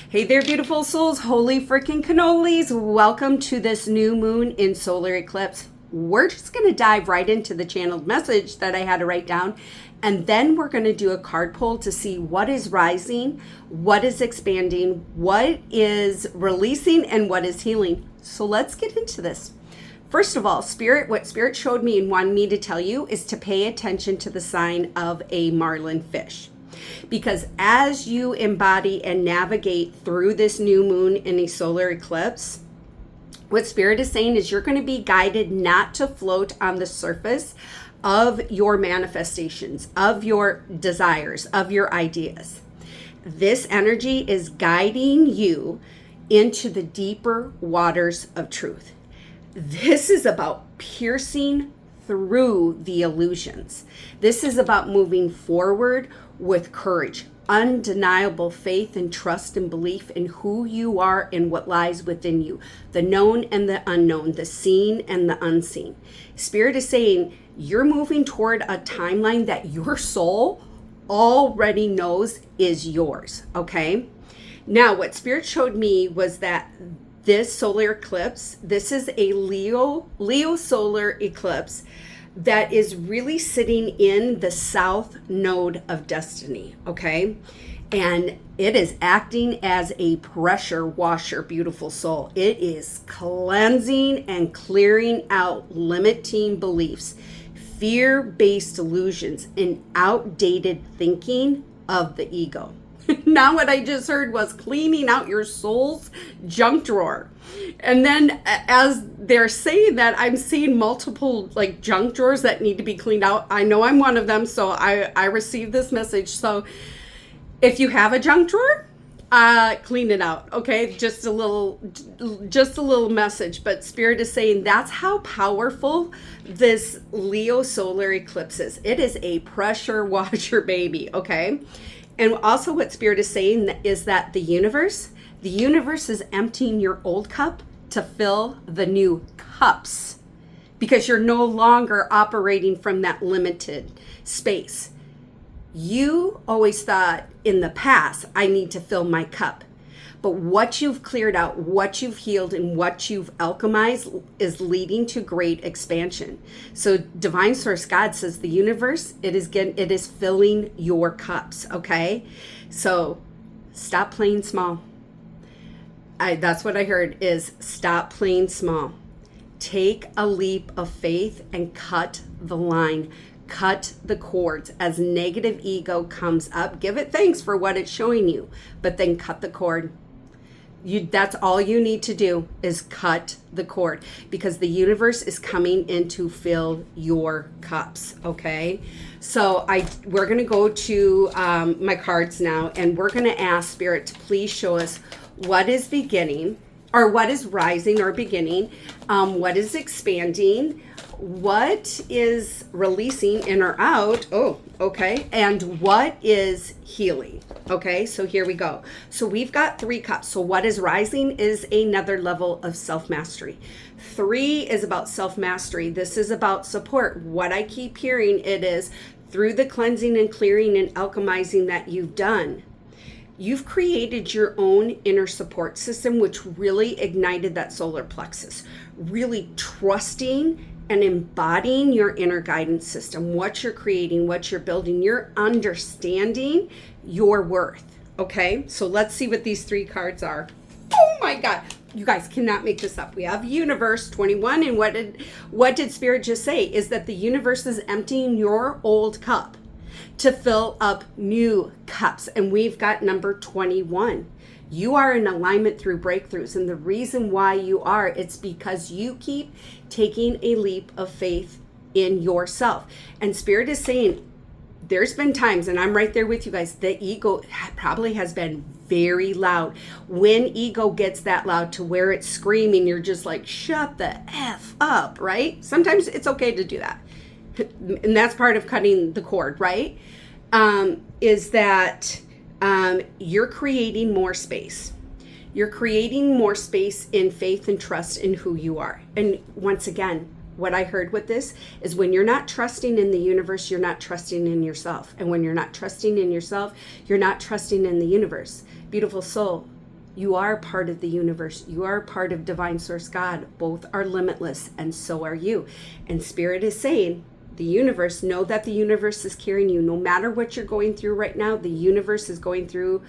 Hey there, beautiful souls. Holy freaking cannolis. Welcome to this new moon in solar eclipse. We're just going to dive right into the channeled message that I had to write down. And then we're going to do a card pull to see what is rising, what is expanding, what is releasing, and what is healing. So let's get into this. First of all, what Spirit showed me and wanted me to tell you is to pay attention to the sign of a marlin fish. Because as you embody and navigate through this new moon in a solar eclipse, what Spirit is saying is you're going to be guided not to float on the surface of your manifestations, of your desires, of your ideas. This energy is guiding you into the deeper waters of truth. This is about piercing through the illusions. This is about moving forward with courage, undeniable faith and trust and belief in who you are and what lies within you, the known and the unknown, the seen and the unseen. Spirit is saying you're moving toward a timeline that your soul already knows is yours, okay? Now, what Spirit showed me was that this solar eclipse, this is a Leo solar eclipse that is really sitting in the south node of destiny, okay? And it is acting as a pressure washer, beautiful soul. It is cleansing and clearing out limiting beliefs, fear-based illusions, and outdated thinking of the ego. Now what I just heard was cleaning out your soul's junk drawer. And then as they're saying that, I'm seeing multiple like junk drawers that need to be cleaned out. I know I'm one of them, so I received this message. So if you have a junk drawer, clean it out, okay? Just a little message. But Spirit is saying that's how powerful this Leo solar eclipse is. It is a pressure washer, baby, okay? And also what Spirit is saying is that the universe is emptying your old cup to fill the new cups because you're no longer operating from that limited space. You always thought in the past, I need to fill my cup. But what you've cleared out, what you've healed, and what you've alchemized is leading to great expansion. So Divine Source God says the universe, it is filling your cups, okay? So stop playing small. That's what I heard is stop playing small. Take a leap of faith and cut the line. Cut the cords. As negative ego comes up, give it thanks for what it's showing you, but then cut the cord. That's all you need to do is cut the cord because the universe is coming in to fill your cups, okay? So we're going to go to my cards now, and we're going to ask Spirit to please show us what is beginning, or what is rising or beginning, what is expanding, what is releasing in or out, okay, and what is healing, okay? So here we go. So we've got 3 cups. So what is rising is another level of self-mastery. 3 is about self-mastery. This is about support. What I keep hearing, it is through the cleansing and clearing and alchemizing that you've done, you've created your own inner support system, which really ignited that solar plexus, really trusting and embodying your inner guidance system, what you're creating, what you're building, you're understanding your worth, okay? So let's see what these 3 cards are. Oh my God, you guys cannot make this up. We have universe 21, and what did Spirit just say is that the universe is emptying your old cup to fill up new cups, and we've got number 21. You are in alignment through breakthroughs, and the reason why you are, it's because you keep taking a leap of faith in yourself. And Spirit is saying there's been times, and I'm right there with you guys, the ego probably has been very loud. When ego gets that loud to where it's screaming, you're just like, shut the F up, right? Sometimes it's okay to do that. And that's part of cutting the cord, right? Is that you're creating more space. You're creating more space in faith and trust in who you are. And once again, what I heard with this is when you're not trusting in the universe, you're not trusting in yourself. And when you're not trusting in yourself, you're not trusting in the universe. Beautiful soul, You are part of the universe. You are part of divine source God. Both are limitless, and so are you. And Spirit is saying, the universe, know that the universe is carrying you. No matter what you're going through right now, the universe is going through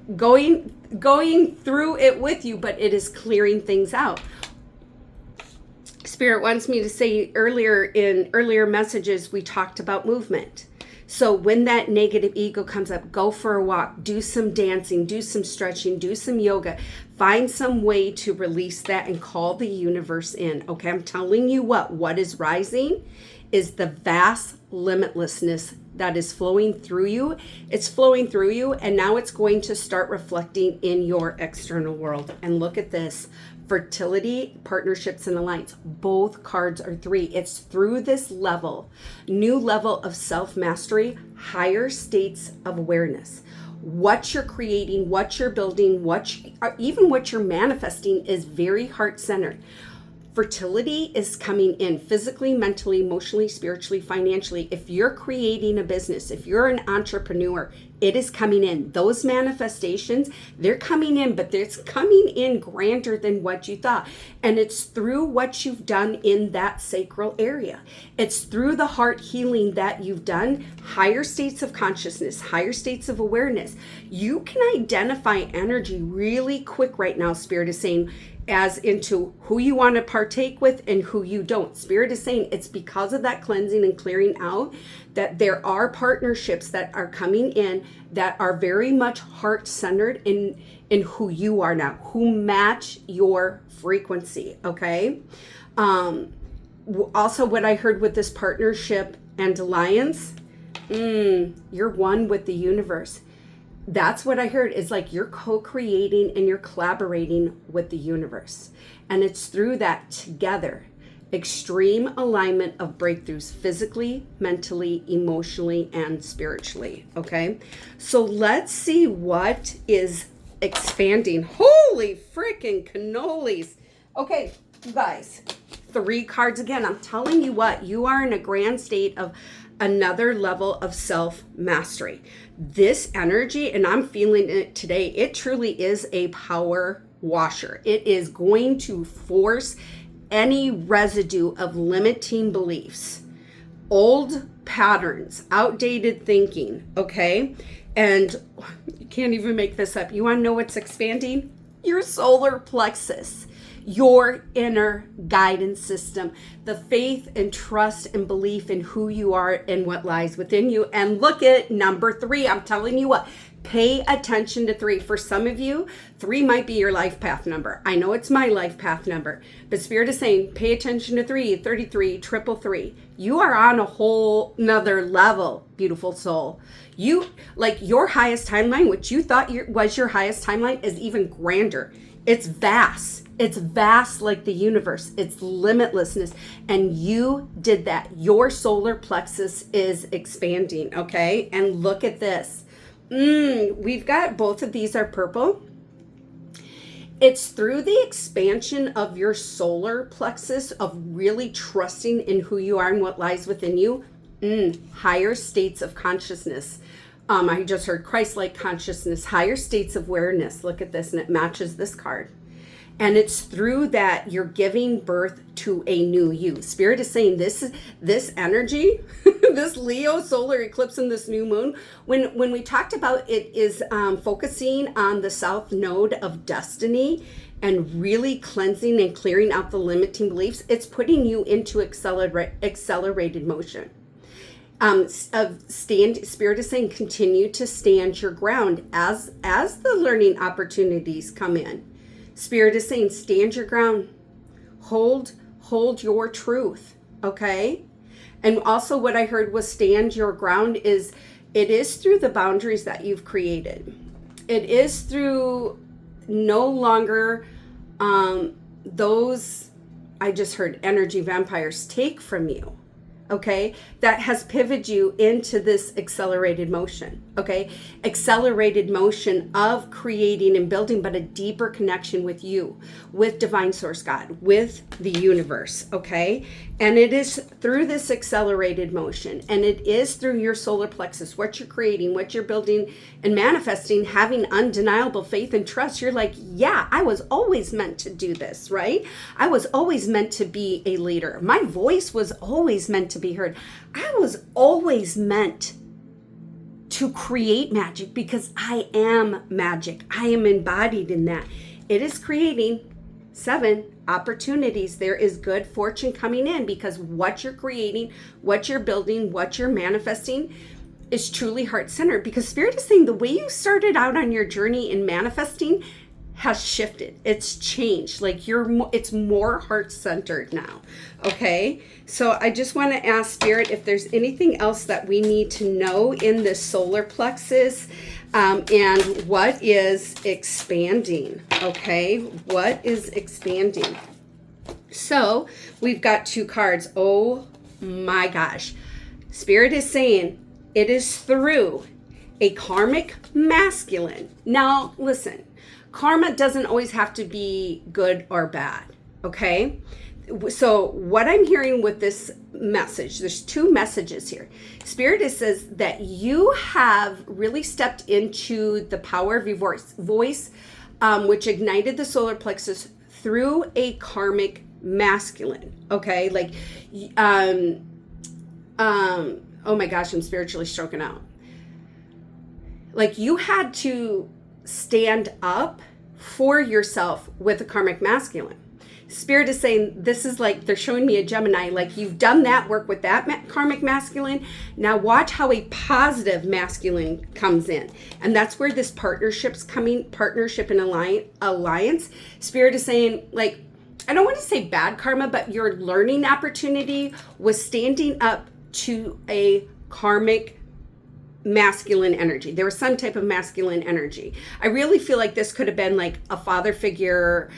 it with you, but it is clearing things out. Spirit wants me to say earlier messages, we talked about movement. So when that negative ego comes up, go for a walk, do some dancing, do some stretching, do some yoga, find some way to release that and call the universe in. Okay, I'm telling you what is rising is the vast limitlessness that is flowing through you. It's flowing through you, and now it's going to start reflecting in your external world. And look at this. Fertility, partnerships, and alliance. Both cards are 3. It's through this level, new level of self-mastery, higher states of awareness. What you're creating, what you're building, even what you're manifesting is very heart-centered. Fertility is coming in physically, mentally, emotionally, spiritually, financially. If you're creating a business, if you're an entrepreneur, it is coming in. Those manifestations, they're coming in, but it's coming in grander than what you thought. And it's through what you've done in that sacral area. It's through the heart healing that you've done, higher states of consciousness, higher states of awareness. You can identify energy really quick right now, Spirit is saying, as into who you want to partake with and who you don't. Spirit is saying it's because of that cleansing and clearing out that there are partnerships that are coming in that are very much heart-centered in who you are now, who match your frequency, okay? Also, what I heard with this partnership and alliance, you're one with the universe. That's what I heard, is like you're co-creating and you're collaborating with the universe. And it's through that together, extreme alignment of breakthroughs physically, mentally, emotionally, and spiritually. Okay. So let's see what is expanding. Holy freaking cannolis. Okay, you guys, 3 cards again. I'm telling you what, you are in a grand state of another level of self-mastery. This energy, and I'm feeling it today, it truly is a power washer. It is going to force any residue of limiting beliefs, old patterns, outdated thinking, okay? And you can't even make this up. You want to know what's expanding? Your solar plexus. Your inner guidance system, the faith and trust and belief in who you are and what lies within you. And look at number 3. I'm telling you what, pay attention to 3. For some of you, 3 might be your life path number. I know it's my life path number, but Spirit is saying, pay attention to 3, 33, 333. You are on a whole nother level, beautiful soul. You, like your highest timeline, which you thought was your highest timeline, is even grander. It's vast. It's vast like the universe. It's limitlessness. And you did that. Your solar plexus is expanding, okay? And look at this. We've got both of these are purple. It's through the expansion of your solar plexus of really trusting in who you are and what lies within you. Higher states of consciousness. I just heard Christ-like consciousness, higher states of awareness. Look at this, and it matches this card. And it's through that you're giving birth to a new you. Spirit is saying this energy, this Leo solar eclipse and this new moon, when we talked about it is focusing on the south node of destiny and really cleansing and clearing out the limiting beliefs, it's putting you into accelerated motion. Spirit is saying continue to stand your ground as the learning opportunities come in. Spirit is saying stand your ground, hold your truth, okay? And also what I heard was stand your ground is it is through the boundaries that you've created. It is through no longer those, I just heard energy vampires take from you. Okay, that has pivoted you into this accelerated motion. Okay, accelerated motion of creating and building, but a deeper connection with you, with divine source God, with the universe. Okay, and it is through this accelerated motion, and it is through your solar plexus, what you're creating, what you're building and manifesting, having undeniable faith and trust. You're like, yeah, I was always meant to do this, right? I was always meant to be a leader. My voice was always meant to be heard. I was always meant to create magic because I am magic. I am embodied in that. It is creating 7 opportunities. There is good fortune coming in because what you're creating, what you're building, what you're manifesting is truly heart-centered, because Spirit is saying the way you started out on your journey in manifesting has shifted. It's changed. Like it's more heart-centered now. Okay. So I just want to ask Spirit if there's anything else that we need to know in this solar plexus, and what is expanding. Okay. What is expanding? So we've got 2 cards. Oh my gosh. Spirit is saying it is through a karmic masculine. Now listen, karma doesn't always have to be good or bad, okay? So what I'm hearing with this message, there's 2 messages here. Spirit says that you have really stepped into the power of your voice, which ignited the solar plexus through a karmic masculine, okay? Like, oh my gosh, I'm spiritually stroking out. Like you had to stand up for yourself with a karmic masculine. Spirit is saying this is like, they're showing me a Gemini, like you've done that work with that karmic masculine. Now watch how a positive masculine comes in. And that's where this partnership and alliance. Spirit is saying, like, I don't want to say bad karma, but your learning opportunity was standing up to a karmic masculine energy. There was some type of masculine energy. I really feel like this could have been like a father figure,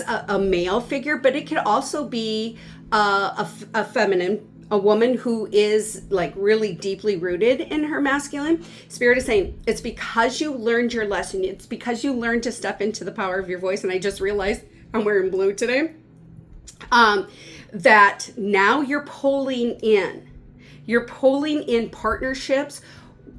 a male figure, but it could also be a feminine, a woman who is like really deeply rooted in her masculine. Spirit is saying it's because you learned your lesson. It's because you learned to step into the power of your voice. And I just realized I'm wearing blue today. That now you're pulling in partnerships.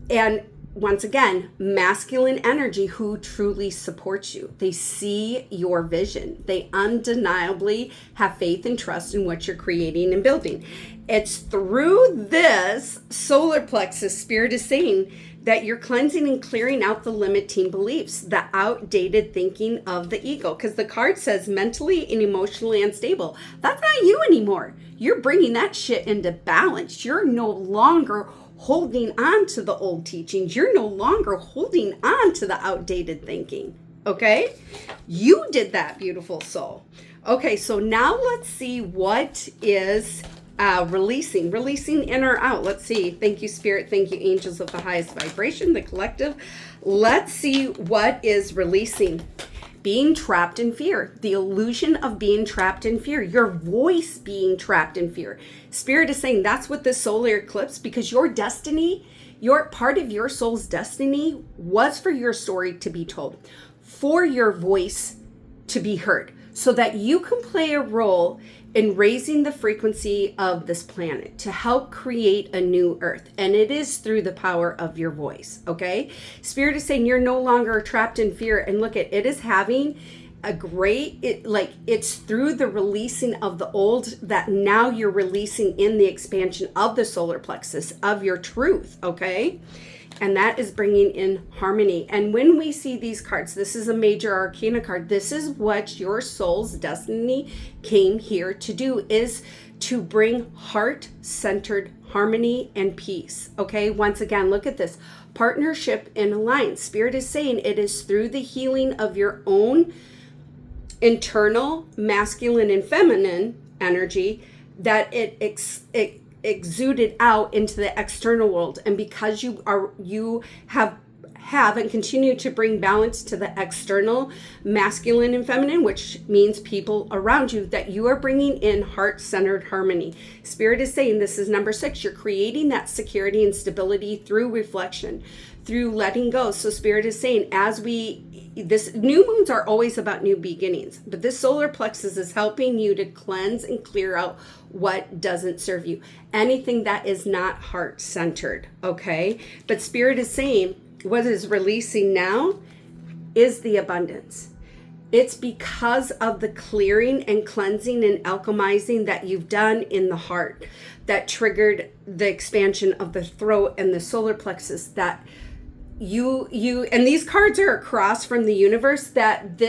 And once again, masculine energy who truly supports you. They see your vision. They undeniably have faith and trust in what you're creating and building. It's through this solar plexus, Spirit is saying that you're cleansing and clearing out the limiting beliefs, the outdated thinking of the ego. Because the card says mentally and emotionally unstable. That's not you anymore. You're bringing that shit into balance. You're no longer holding on to the old teachings. You're no longer holding on to the outdated thinking. Okay? You did that, beautiful soul. Okay, so now let's see what is releasing in or out. Let's see. Thank you, Spirit. Thank you, angels of the highest vibration, the collective. Let's see what is releasing. Being trapped in fear, the illusion of being trapped in fear, your voice being trapped in fear. Spirit is saying that's what this solar eclipse, because your destiny, your part of your soul's destiny was for your story to be told, for your voice to be heard, so that you can play a role in raising the frequency of this planet to help create a new earth. And it is through the power of your voice, okay? Spirit is saying you're no longer trapped in fear. And look at it is having a great, it's through the releasing of the old that now you're releasing in the expansion of the solar plexus of your truth, okay? And that is bringing in harmony. And when we see these cards, this is a major arcana card. This is what your soul's destiny came here to do, is to bring heart-centered harmony and peace. Okay, once again, look at this. Partnership and alliance. Spirit is saying it is through the healing of your own internal masculine and feminine energy that it exuded out into the external world. And because you have and continue to bring balance to the external masculine and feminine, which means people around you, that you are bringing in heart-centered harmony. Spirit is saying this is number 6. You're creating that security and stability through reflection, through letting go. So Spirit is saying, this new moons are always about new beginnings, but this solar plexus is helping you to cleanse and clear out what doesn't serve you. Anything that is not heart centered. Okay. But Spirit is saying what is releasing now is the abundance. It's because of the clearing and cleansing and alchemizing that you've done in the heart that triggered the expansion of the throat and the solar plexus, that you and these cards are across from the universe, that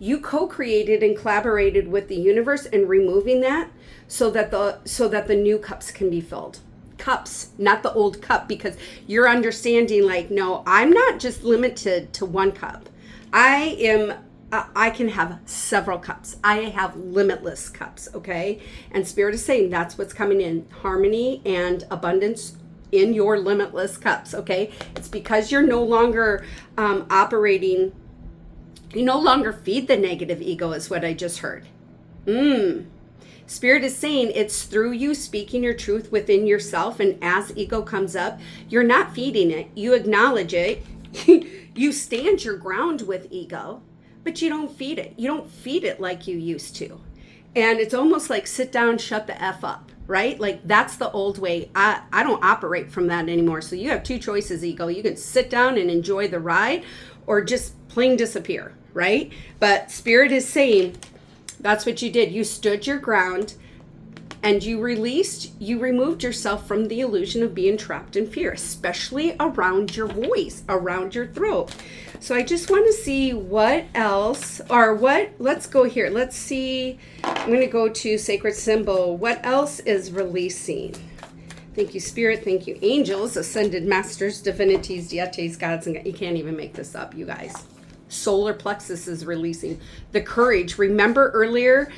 you co-created and collaborated with the universe and removing that so that the new cups can be filled. Cups, not the old cup, because you're understanding like, no, I'm not just limited to one cup. I can have several cups. I have limitless cups, okay? And Spirit is saying that's what's coming in, harmony and abundance in your limitless cups, okay? It's because you're no longer operating, you no longer feed the negative ego is what I just heard. Spirit is saying it's through you speaking your truth within yourself, and as ego comes up, you're not feeding it. You acknowledge it. You stand your ground with ego, but you don't feed it. You don't feed it like you used to. And it's almost like sit down, shut the F up, right? Like that's the old way. I don't operate from that anymore. So you have two choices, ego. You can sit down and enjoy the ride or just plain disappear, right? But Spirit is saying that's what you did. You stood your ground and you removed yourself from the illusion of being trapped in fear, especially around your voice, around your throat. So I just want to see what else, let's go here. Let's see, I'm going to go to Sacred Symbol. What else is releasing? Thank you, Spirit. Thank you, angels, ascended masters, divinities, deities, gods, and you can't even make this up, you guys. Solar plexus is releasing the courage. Remember earlier,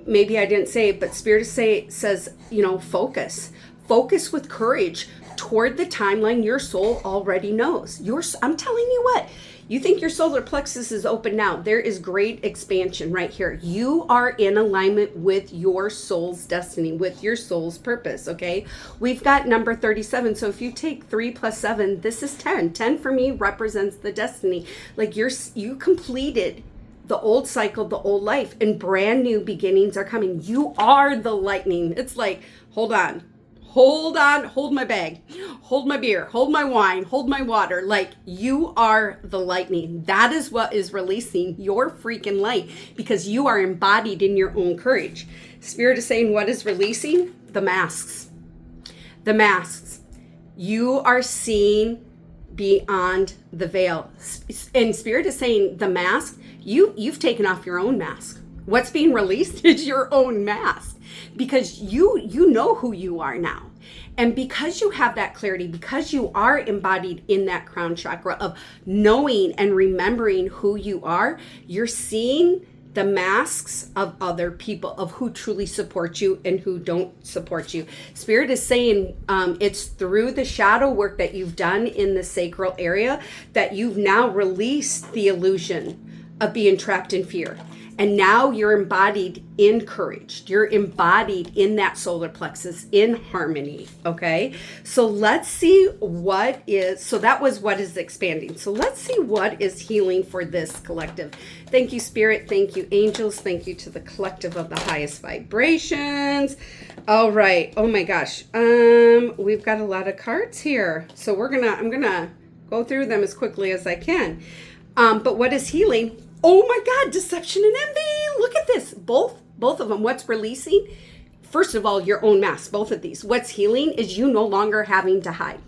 maybe I didn't say it, but Spirit says, focus with courage toward the timeline your soul already knows. I'm telling you what, you think your solar plexus is open now. There is great expansion right here. You are in alignment with your soul's destiny, with your soul's purpose, okay? We've got number 37. So if you take 3 plus 7, this is 10. 10 for me represents the destiny. Like you completed the old cycle, the old life, and brand new beginnings are coming. You are the lightning. It's like, hold on, hold my bag, hold my beer, hold my wine, hold my water. Like you are the lightning. That is what is releasing your freaking light because you are embodied in your own courage. Spirit is saying what is releasing? The masks. The masks. You are seeing beyond the veil. And Spirit is saying the mask, you've taken off your own mask. What's being released is your own mask because you know who you are now. And because you have that clarity, because you are embodied in that crown chakra of knowing and remembering who you are, you're seeing the masks of other people, of who truly support you and who don't support you. Spirit is saying it's through the shadow work that you've done in the sacral area that you've now released the illusion of being trapped in fear. And now you're embodied in courage. You're embodied in that solar plexus, in harmony, okay? So let's see so that was what is expanding. So let's see what is healing for this collective. Thank you, Spirit. Thank you, angels. Thank you to the collective of the highest vibrations. All right. Oh my gosh. We've got a lot of cards here. So I'm gonna go through them as quickly as I can. But what is healing? Oh my God, deception and envy. Look at this. Both of them. What's releasing? First of all, your own mask, both of these. What's healing is you no longer having to hide.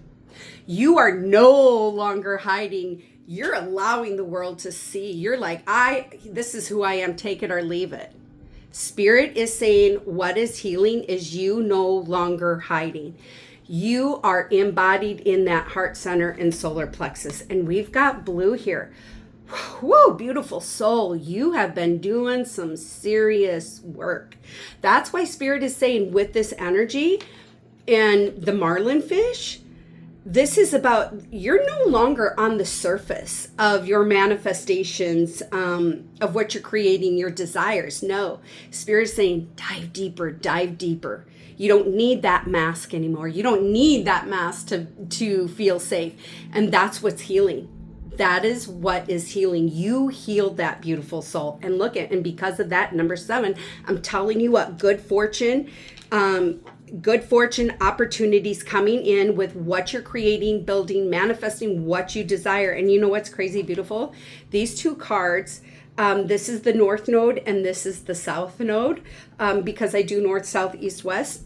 You are no longer hiding. You're allowing the world to see. You're like, this is who I am, take it or leave it. Spirit is saying what is healing is you no longer hiding. You are embodied in that heart center and solar plexus. And we've got blue here. Whoa, beautiful soul. You have been doing some serious work. That's why Spirit is saying with this energy and the marlin fish, this is about, you're no longer on the surface of your manifestations, of what you're creating, your desires. No, Spirit is saying, dive deeper, dive deeper. You don't need that mask anymore. You don't need that mask to feel safe. And that's what's healing. That is what is healing. You healed that beautiful soul. And look at, and because of that, number 7, I'm telling you what, good fortune, opportunities coming in with what you're creating, building, manifesting what you desire. And you know what's crazy beautiful? These 2 cards, this is the North Node and this is the South Node, because I do North, South, East, West.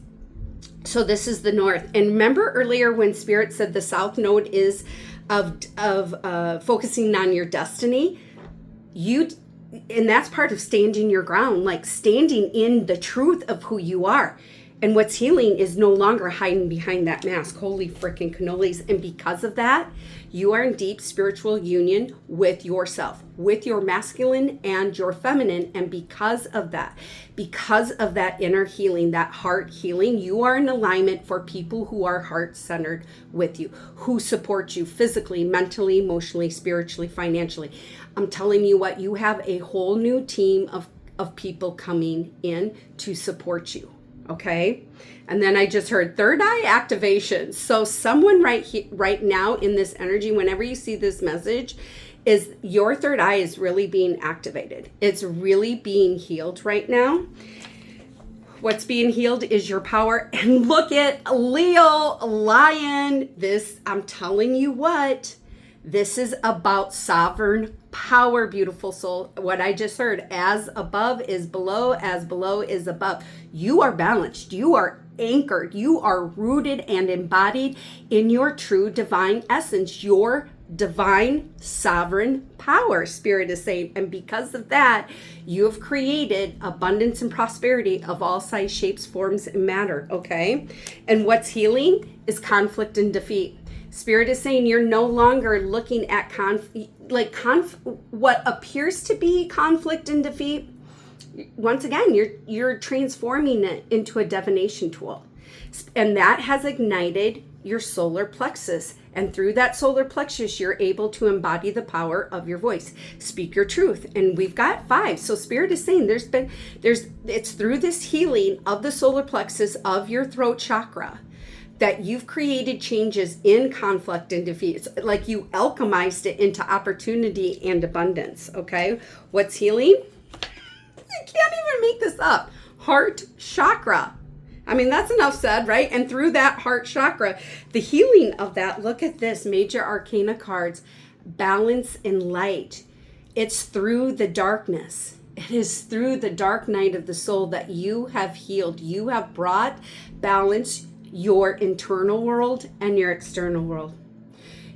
So this is the North. And remember earlier when Spirit said the South Node is of focusing on your destiny, and that's part of standing your ground, like standing in the truth of who you are. And what's healing is no longer hiding behind that mask. Holy freaking cannolis. And because of that, you are in deep spiritual union with yourself, with your masculine and your feminine. And because of that inner healing, that heart healing, you are in alignment for people who are heart-centered with you, who support you physically, mentally, emotionally, spiritually, financially. I'm telling you what, you have a whole new team of people coming in to support you. Okay. And then I just heard third eye activation. So someone right now in this energy, whenever you see this message, is your third eye is really being activated. It's really being healed right now. What's being healed is your power. And look at Leo, Lion. This, I'm telling you what, this is about sovereign power, beautiful soul. What I just heard, as above is below, as below is above. You are balanced. You are anchored. You are rooted and embodied in your true divine essence, your divine sovereign power, Spirit is saying. And because of that, you have created abundance and prosperity of all size, shapes, forms, and matter. Okay. And what's healing is conflict and defeat. Spirit is saying you're no longer looking at what appears to be conflict and defeat. Once again, you're transforming it into a divination tool. And that has ignited your solar plexus. And through that solar plexus, you're able to embody the power of your voice. Speak your truth. And we've got 5. So Spirit is saying it's through this healing of the solar plexus of your throat chakra that you've created changes in conflict and defeat. It's like you alchemized it into opportunity and abundance, okay? What's healing? You can't even make this up. Heart chakra. I mean, that's enough said, right? And through that heart chakra, the healing of that, look at this, major arcana cards, balance and light. It's through the darkness. It is through the dark night of the soul that you have healed. You have brought balance, your internal world and your external world.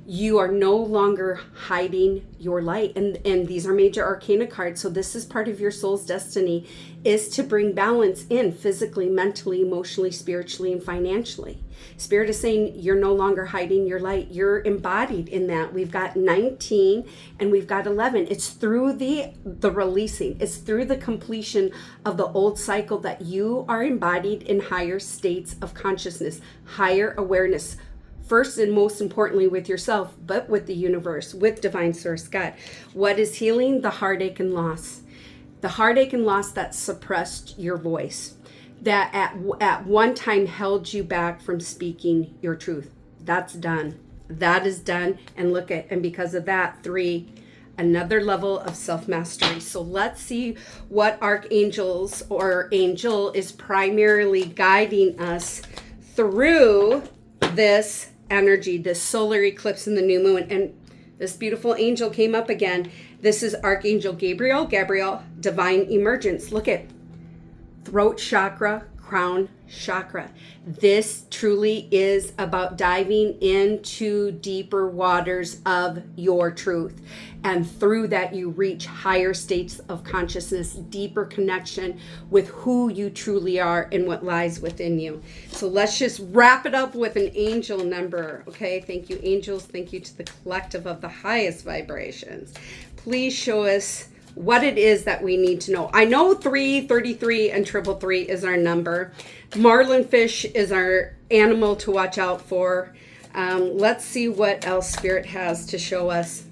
You are no longer hiding your light. And these are major arcana cards. So this is part of your soul's destiny, is to bring balance in physically, mentally, emotionally, spiritually, and financially. Spirit is saying you're no longer hiding your light. You're embodied in that. We've got 19 and we've got 11. It's through the releasing. It's through the completion of the old cycle that you are embodied in higher states of consciousness, higher awareness. First and most importantly with yourself, but with the universe, with divine source God. What is healing? The heartache and loss. The heartache and loss that suppressed your voice, that at one time held you back from speaking your truth. That's done. That is done. And because of that, 3, another level of self-mastery. So let's see what archangels or angel is primarily guiding us through this energy, this solar eclipse and the new moon. And this beautiful angel came up again. This is Archangel Gabriel, divine emergence. Look at throat chakra, crown chakra. This truly is about diving into deeper waters of your truth. And through that, you reach higher states of consciousness, deeper connection with who you truly are and what lies within you. So let's just wrap it up with an angel number. Okay, thank you, angels. Thank you to the collective of the highest vibrations. Please show us what it is that we need to know. I know 3, 33, and 333 is our number. Marlin fish is our animal to watch out for. Let's see what else Spirit has to show us.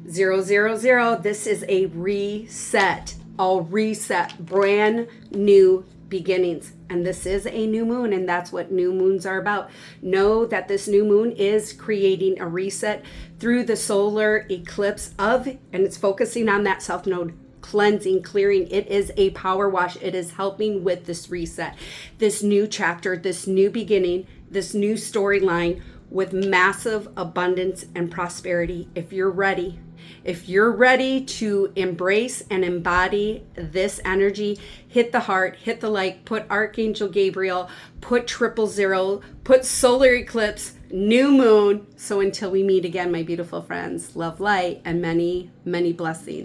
000, this is a reset. I'll reset, brand new beginnings. And this is a new moon, and that's what new moons are about. Know that this new moon is creating a reset through the solar eclipse and it's focusing on that south node, cleansing, clearing. It is a power wash. It is helping with this reset, this new chapter, this new beginning, this new storyline with massive abundance and prosperity. If you're ready to embrace and embody this energy, hit the heart, hit the like, put Archangel Gabriel, put 000, put solar eclipse, new moon. So until we meet again, my beautiful friends, love, light, and many, many blessings.